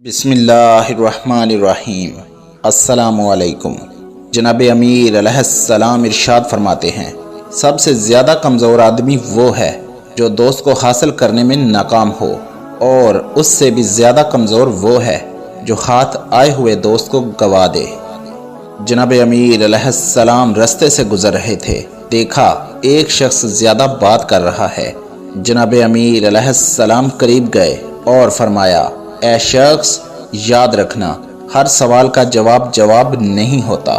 بسم اللہ الرحمن الرحیم۔ السلام علیکم۔ جناب امیر علیہ السلام ارشاد فرماتے ہیں، سب سے زیادہ کمزور آدمی وہ ہے جو دوست کو حاصل کرنے میں ناکام ہو، اور اس سے بھی زیادہ کمزور وہ ہے جو ہاتھ آئے ہوئے دوست کو گوا دے۔ جناب امیر علیہ السلام رستے سے گزر رہے تھے، دیکھا ایک شخص زیادہ بات کر رہا ہے۔ جناب امیر علیہ السلام قریب گئے اور فرمایا، اے شخص، یاد رکھنا ہر سوال کا جواب نہیں ہوتا۔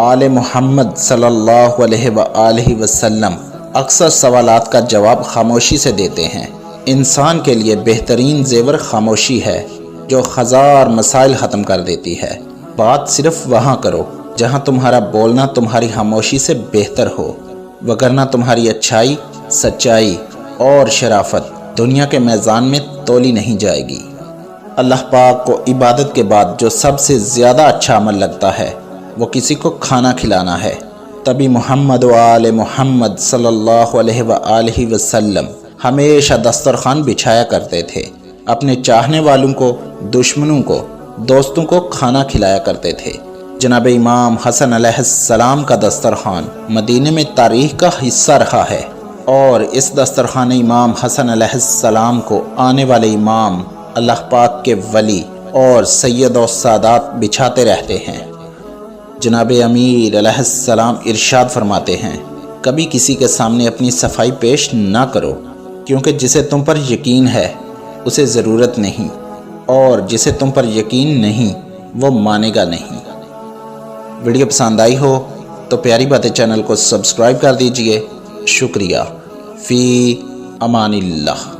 آل محمد صلی اللہ علیہ وآلہ وسلم اکثر سوالات کا جواب خاموشی سے دیتے ہیں۔ انسان کے لیے بہترین زیور خاموشی ہے جو ہزار مسائل ختم کر دیتی ہے۔ بات صرف وہاں کرو جہاں تمہارا بولنا تمہاری خاموشی سے بہتر ہو، وگرنہ تمہاری اچھائی، سچائی اور شرافت دنیا کے میزان میں تولی نہیں جائے گی۔ اللہ پاک کو عبادت کے بعد جو سب سے زیادہ اچھا عمل لگتا ہے وہ کسی کو کھانا کھلانا ہے۔ تبھی محمد و آل محمد صلی اللہ علیہ وآلہ وسلم ہمیشہ دسترخوان بچھایا کرتے تھے، اپنے چاہنے والوں کو، دشمنوں کو، دوستوں کو کھانا کھلایا کرتے تھے۔ جناب امام حسن علیہ السلام کا دسترخوان مدینے میں تاریخ کا حصہ رہا ہے، اور اس دسترخوان امام حسن علیہ السلام کو آنے والے امام، اللہ پاک کے ولی اور سید و سادات بچھاتے رہتے ہیں۔ جناب امیر علیہ السلام ارشاد فرماتے ہیں، کبھی کسی کے سامنے اپنی صفائی پیش نہ کرو، کیونکہ جسے تم پر یقین ہے اسے ضرورت نہیں، اور جسے تم پر یقین نہیں وہ مانے گا نہیں۔ ویڈیو پسند آئی ہو تو پیاری باتیں چینل کو سبسکرائب کر دیجئے۔ شکریہ۔ فی امان اللہ۔